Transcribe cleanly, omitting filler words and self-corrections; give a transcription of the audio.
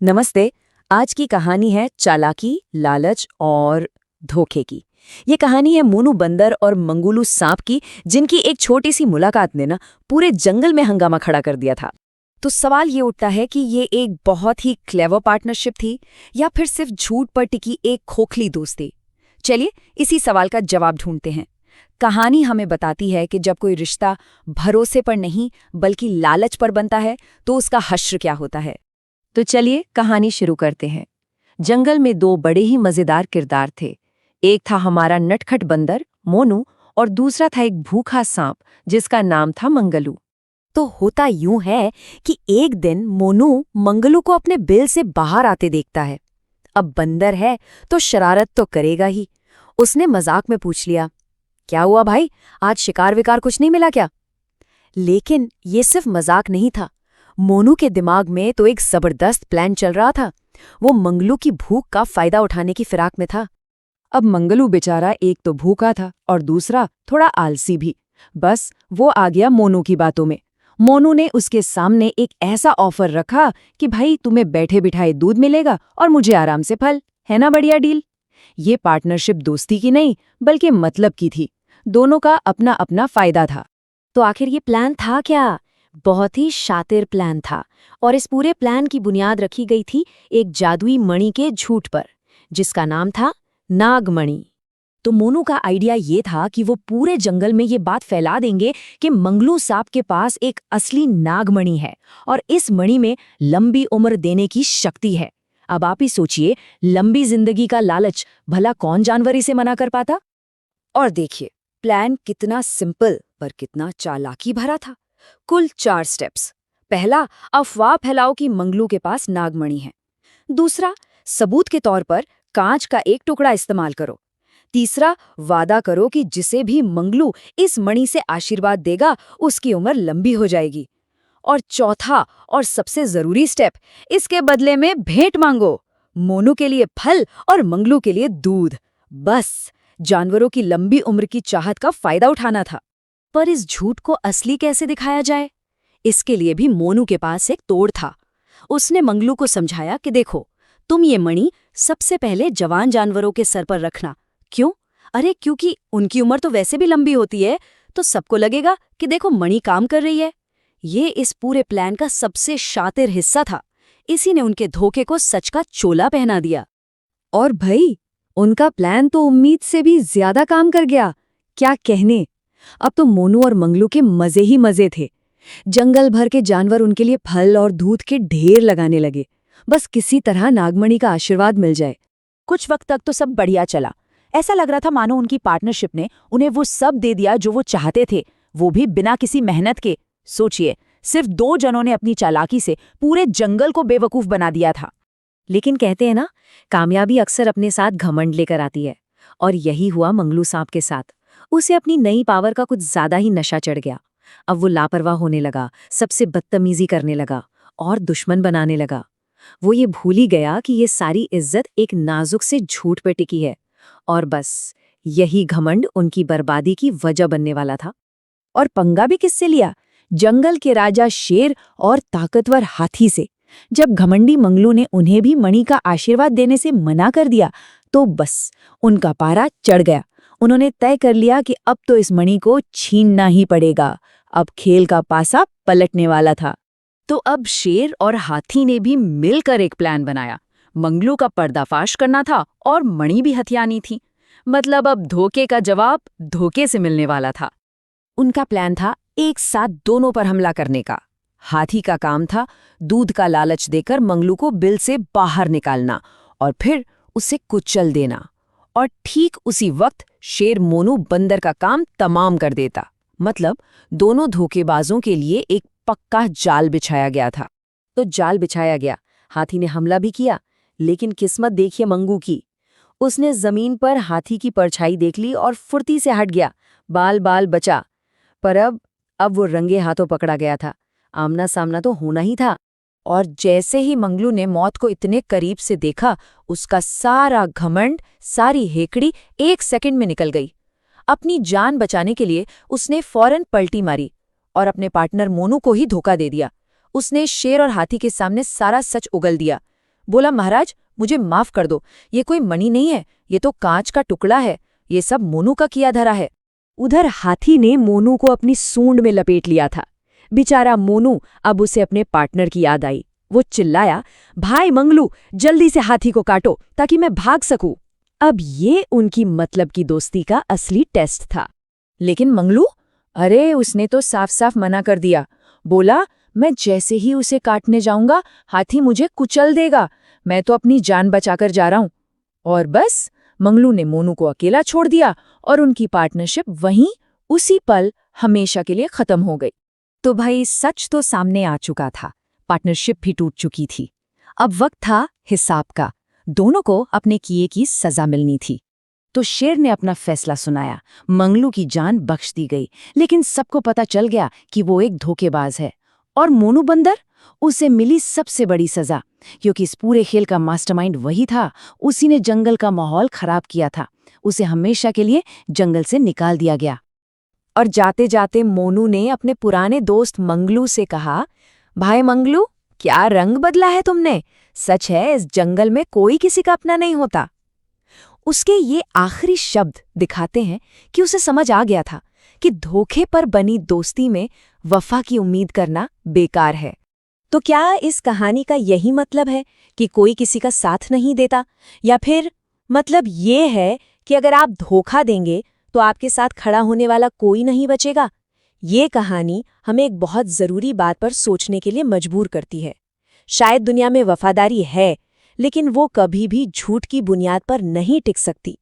नमस्ते। आज की कहानी है चालाकी, लालच और धोखे की। ये कहानी है मोनू बंदर और मंगुलू सांप की, जिनकी एक छोटी सी मुलाकात ने पूरे जंगल में हंगामा खड़ा कर दिया था। तो सवाल ये उठता है कि ये एक बहुत ही क्लेवर पार्टनरशिप थी या फिर सिर्फ झूठ पर टिकी एक खोखली दोस्ती। चलिए इसी सवाल का जवाब ढूंढते हैं। कहानी हमें बताती है कि जब कोई रिश्ता भरोसे पर नहीं बल्कि लालच पर बनता है तो उसका हश्र क्या होता है। तो चलिए कहानी शुरू करते हैं। जंगल में दो बड़े ही मजेदार किरदार थे। एक था हमारा नटखट बंदर मोनू और दूसरा था एक भूखा सांप जिसका नाम था मंगलू। तो होता यूं है कि एक दिन मोनू मंगलू को अपने बिल से बाहर आते देखता है। अब बंदर है तो शरारत तो करेगा ही। उसने मजाक में पूछ लिया, क्या हुआ भाई, आज शिकार विकार कुछ नहीं मिला क्या? लेकिन ये सिर्फ मजाक नहीं था। मोनू के दिमाग में तो एक जबरदस्त प्लान चल रहा था। वो मंगलू की भूख का फायदा उठाने की फिराक में था। अब मंगलू बेचारा एक तो भूखा था और दूसरा थोड़ा आलसी भी। बस वो आ गया मोनू की बातों में। मोनू ने उसके सामने एक ऐसा ऑफर रखा कि भाई तुम्हें बैठे बिठाए दूध मिलेगा और मुझे आराम से फल। है ना बढ़िया डील? ये पार्टनरशिप दोस्ती की नहीं बल्कि मतलब की थी। दोनों का अपना अपना फायदा था। तो आखिर ये प्लान था क्या? बहुत ही शातिर प्लान था और इस पूरे प्लान की बुनियाद रखी गई थी एक जादुई मणि के झूठ पर, जिसका नाम था नागमणि। तो मोनू का आइडिया ये था कि वो पूरे जंगल में ये बात फैला देंगे कि मंगलू सांप के पास एक असली नागमणि है और इस मणि में लंबी उम्र देने की शक्ति है। अब आप ही सोचिए, लंबी जिंदगी का लालच भला कौन जानवर इसे मना कर पाता? और देखिए, प्लान कितना सिंपल पर कितना चालाकी भरा था। कुल 4 स्टेप्स। पहला, अफवाह फैलाओ कि मंगलू के पास नागमणि है। दूसरा, सबूत के तौर पर कांच का एक टुकड़ा इस्तेमाल करो। तीसरा, वादा करो कि जिसे भी मंगलू इस मणि से आशीर्वाद देगा उसकी उम्र लंबी हो जाएगी। और चौथा और सबसे जरूरी स्टेप, इसके बदले में भेंट मांगो। मोनू के लिए फल और मंगलू के लिए दूध। बस जानवरों की लंबी उम्र की चाहत का फायदा उठाना था। पर इस झूठ को असली कैसे दिखाया जाए? इसके लिए भी मोनू के पास एक तोड़ था। उसने मंगलू को समझाया कि देखो, तुम ये मणि सबसे पहले जवान जानवरों के सर पर रखना। क्यों? अरे क्योंकि उनकी उम्र तो वैसे भी लंबी होती है, तो सबको लगेगा कि देखो मणि काम कर रही है। ये इस पूरे प्लान का सबसे शातिर हिस्सा था। इसी ने उनके धोखे को सच का चोला पहना दिया। और भाई, उनका प्लान तो उम्मीद से भी ज्यादा काम कर गया। क्या कहने। अब तो मोनू और मंगलू के मजे ही मजे थे। जंगल भर के जानवर उनके लिए फल और दूध के ढेर लगाने लगे। बस किसी तरह नागमणि का आशीर्वाद मिल जाए। कुछ वक्त तक तो सब बढ़िया चला। ऐसा लग रहा था मानो उनकी पार्टनरशिप ने उन्हें वो सब दे दिया जो वो चाहते थे, वो भी बिना किसी मेहनत के। सोचिए, सिर्फ 2 जनों ने अपनी चालाकी से पूरे जंगल को बेवकूफ बना दिया था। लेकिन कहते हैं ना, कामयाबी अक्सर अपने साथ घमंड लेकर आती है। और यही हुआ मंगलू सांप के साथ। उसे अपनी नई पावर का कुछ ज्यादा ही नशा चढ़ गया। अब वो लापरवाह होने लगा, सबसे बदतमीजी करने लगा और दुश्मन बनाने लगा। वो ये भूल ही गया कि ये सारी इज्जत एक नाजुक से झूठ पे टिकी है। और बस यही घमंड उनकी बर्बादी की वजह बनने वाला था। और पंगा भी किससे लिया? जंगल के राजा शेर और ताकतवर हाथी से। जब घमंडी मंगलू ने उन्हें भी मणि का आशीर्वाद देने से मना कर दिया, तो बस उनका पारा चढ़ गया। उन्होंने तय कर लिया कि अब तो इस मणि को छीनना ही पड़ेगा। अब खेल का पासा पलटने वाला था। तो अब शेर और हाथी ने भी मिलकर एक प्लान बनाया। मंगलू का पर्दाफाश करना था और मणि भी हथियानी थी। मतलब अब धोखे का जवाब धोखे से मिलने वाला था। उनका प्लान था एक साथ दोनों पर हमला करने का। हाथी का काम था दूध का लालच देकर मंगलू को बिल से बाहर निकालना और फिर उसे कुचल देना। और ठीक उसी वक्त शेर मोनू बंदर का काम तमाम कर देता। मतलब दोनों धोखेबाजों के लिए एक पक्का जाल बिछाया गया था। तो जाल बिछाया गया, हाथी ने हमला भी किया, लेकिन किस्मत देखिए मंगू की। उसने जमीन पर हाथी की परछाई देख ली और फुर्ती से हट गया। बाल बाल बचा। पर अब वो रंगे हाथों पकड़ा गया था। आमना सामना तो होना ही था। और जैसे ही मंगलू ने मौत को इतने करीब से देखा, उसका सारा घमंड, सारी हेकड़ी 1 सेकंड में निकल गई। अपनी जान बचाने के लिए उसने फौरन पलटी मारी और अपने पार्टनर मोनू को ही धोखा दे दिया। उसने शेर और हाथी के सामने सारा सच उगल दिया। बोला, महाराज मुझे माफ कर दो, ये कोई मणि नहीं है, ये तो कांच का टुकड़ा है, ये सब मोनू का किया धरा है। उधर हाथी ने मोनू को अपनी सूंड में लपेट लिया था। बेचारा मोनू, अब उसे अपने पार्टनर की याद आई। वो चिल्लाया, भाई मंगलू, जल्दी से हाथी को काटो ताकि मैं भाग सकूं। अब ये उनकी मतलब की दोस्ती का असली टेस्ट था। लेकिन मंगलू, अरे उसने तो साफ साफ मना कर दिया। बोला, मैं जैसे ही उसे काटने जाऊंगा हाथी मुझे कुचल देगा, मैं तो अपनी जान बचाकर जा रहा हूं। और बस मंगलू ने मोनू को अकेला छोड़ दिया और उनकी पार्टनरशिप वहीं उसी पल हमेशा के लिए खत्म हो गई। तो भाई सच तो सामने आ चुका था, पार्टनरशिप भी टूट चुकी थी। अब वक्त था हिसाब का, दोनों को अपने किए की सजा मिलनी थी। तो शेर ने अपना फैसला सुनाया, मंगलू की जान बख्श दी गई, लेकिन सबको पता चल गया कि वो एक धोखेबाज है। और मोनू बंदर, उसे मिली सबसे बड़ी सजा, क्योंकि इस पूरे खेल का मास्टरमाइंड वही था। उसी ने जंगल का माहौल खराब किया था। उसे हमेशा के लिए जंगल से निकाल दिया गया। और जाते जाते मोनू ने अपने पुराने दोस्त मंगलू से कहा, भाई मंगलू, क्या रंग बदला है तुमने? सच है, इस जंगल में कोई किसी का अपना नहीं होता। उसके ये आखिरी शब्द दिखाते हैं कि उसे समझ आ गया था कि धोखे पर बनी दोस्ती में वफा की उम्मीद करना बेकार है। तो क्या इस कहानी का यही मतलब है कि कोई किसी का साथ नहीं देता, या फिर मतलब ये है कि अगर आप धोखा देंगे तो आपके साथ खड़ा होने वाला कोई नहीं बचेगा? ये कहानी हमें एक बहुत ज़रूरी बात पर सोचने के लिए मजबूर करती है। शायद दुनिया में वफादारी है, लेकिन वो कभी भी झूठ की बुनियाद पर नहीं टिक सकती।